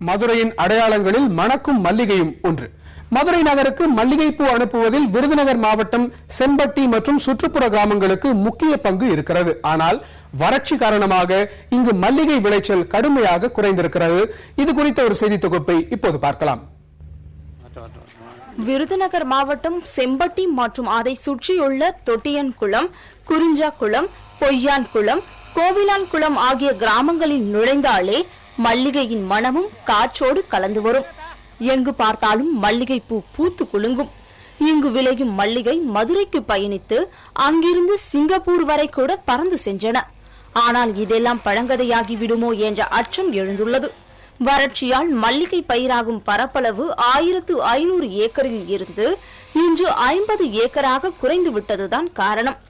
மதுரையின் அடையாளங்களில் மணக்கும் மல்லிகையும் ஒன்று. மதுரை நகருக்கு மல்லிகைப்பூ அனுப்புவதில் விருதுநகர் மாவட்டம் செம்பட்டி மற்றும் சுற்றுப்புற கிராமங்களுக்கு முக்கிய பங்கு இருக்கிறது. ஆனால் வறட்சி காரணமாக இங்கு மல்லிகை விளைச்சல் கடுமையாக குறைந்திருக்கிறது. இது குறித்த ஒரு செய்தி தொகுப்பை இப்போது பார்க்கலாம். விருதுநகர் மாவட்டம் செம்பட்டி மற்றும் அதை சுற்றியுள்ள தொட்டியன்குளம், குறிஞ்சாக்குளம், பொய்யான்குளம், கோவிலான்குளம் ஆகிய கிராமங்களில் நுழைந்தாலே மல்லிகையின் மனமும் காற்றோடு கலந்து வரும். எங்கு பார்த்தாலும் மல்லிகை பூ பூத்து குலுங்கும். இங்கு விளையும் மல்லிகை மதுரைக்கு பயணித்து அங்கிருந்து சிங்கப்பூர் வரை கூட பறந்து சென்றன. ஆனால் இதெல்லாம் பழங்கதையாகி விடுமோ என்ற அச்சம் எழுந்துள்ளது. வறட்சியால் மல்லிகை பயிராகும் பரப்பளவு 1500 ஏக்கரில் இருந்து இன்று 50 ஏக்கராக குறைந்து விட்டதுதான் காரணம்.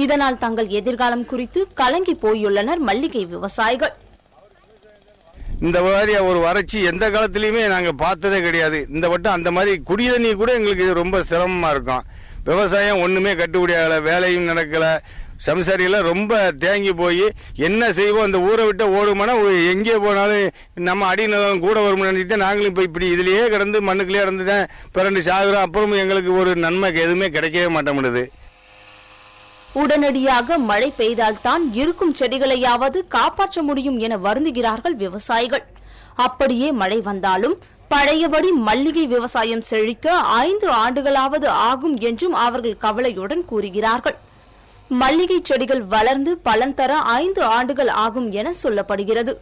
இதனால் தங்கள் எதிர்காலம் குறித்து கலங்கி போயுள்ளனர் மல்லிகை விவசாயிகள். இந்த மாதிரி ஒரு வறட்சி எந்த காலத்திலயுமே நாங்க பார்த்ததே கிடையாது. இந்த வட்டம் அந்த மாதிரி குடிய தண்ணி கூட எங்களுக்கு ரொம்ப சிரமமா இருக்கும். விவசாயம் ஒண்ணுமே கட்டுப்படியாகல, வேலையும் நடக்கல, சம்சாரியில ரொம்ப தேங்கி போய் என்ன செய்வோம், அந்த ஊரை விட்டு ஓடுமானா எங்கே போனாலும் நம்ம அடிநிலம் கூட வரும்னு நினைச்சு நாங்களும் இப்போ இப்படி இதுலயே கிடந்து மண்ணுக்குள்ளே இறந்துதான் பிறண்டு சாகுறோம். அப்புறமும் எங்களுக்கு ஒரு நன்மை எதுவுமே கிடைக்கவே மாட்டேங்குது. உடனடியாக மழை பெய்தால்தான் இருக்கும் செடிகளையாவது காப்பாற்ற முடியும் என வருந்துகிறார்கள் விவசாயிகள். அப்படியே மழை வந்தாலும் பழையபடி மல்லிகை விவசாயம் செழிக்க 5 ஆண்டுகளாவது ஆகும் என்றும் அவர்கள் கவலையுடன் கூறுகிறார்கள். மல்லிகை செடிகள் வளர்ந்து பலன் தர 5 ஆண்டுகள் ஆகும் என சொல்லப்படுகிறது.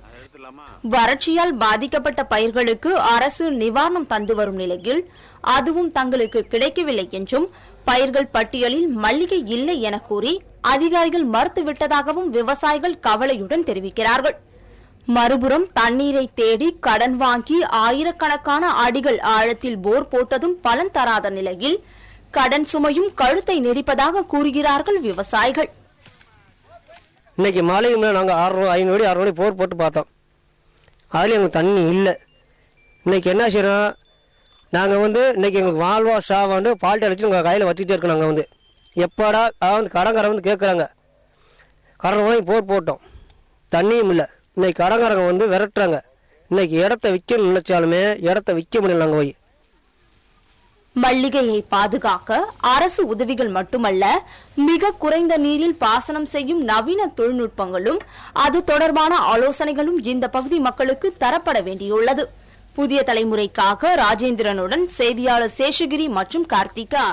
வறட்சியால் பாதிக்கப்பட்ட பயிர்களுக்கு அரசு நிவாரணம் தந்து வரும் நிலையில் அதுவும் தங்களுக்கு கிடைக்கவில்லை என்றும் பயிர்கள் பட்டியலில் மல்லிகை இல்லை என கூறி அதிகாரிகள் மறுத்துவிட்டதாகவும் விவசாயிகள் கவலையுடன் தெரிவிக்கிறார்கள். மறுபுறம் தண்ணீரை தேடி கடன் வாங்கி ஆயிரக்கணக்கான அடிகள் ஆழத்தில் போர் போட்டதும் பலன் தராத நிலையில் கடன் சுமையும் கழுத்தை நெரிப்பதாக கூறுகிறார்கள் விவசாயிகள். இன்னைக்கு மாலைக்கு மேலே நாங்கள் 500 அடி போர் போட்டு பார்த்தோம். அதுலேயும் எங்களுக்கு தண்ணி இல்லை. இன்னைக்கு என்ன செய்யறோம், நாங்கள் இன்னைக்கு எங்களுக்கு வாழ்வா சாவாண்டு பால்ட்டி அடிச்சு நாங்கள் கையில் வச்சுக்கிட்டே இருக்கோம். நாங்கள் எப்படா கடங்காரங்க கேட்குறாங்க, கடன் வாங்கி போர் போட்டோம், தண்ணியும் இல்லை. இன்னைக்கு கடங்காரங்க விரட்டுறாங்க. இன்னைக்கு இடத்த விற்கணும்னு நினைச்சாலுமே இடத்த விற்க முடியல. நாங்கள் போய் மல்லிகையை பாதுகாக்க அரசு உதவிகள் மட்டுமல்ல, மிக குறைந்த நீரில் பாசனம் செய்யும் நவீன தொழில்நுட்பங்களும் அது தொடர்பான ஆலோசனைகளும் இந்த பகுதி மக்களுக்கு தரப்பட வேண்டியுள்ளது. புதிய தலைமுறைக்காக ராஜேந்திரனுடன் செய்தியாளர் சேஷகிரி மற்றும் கார்த்திகா.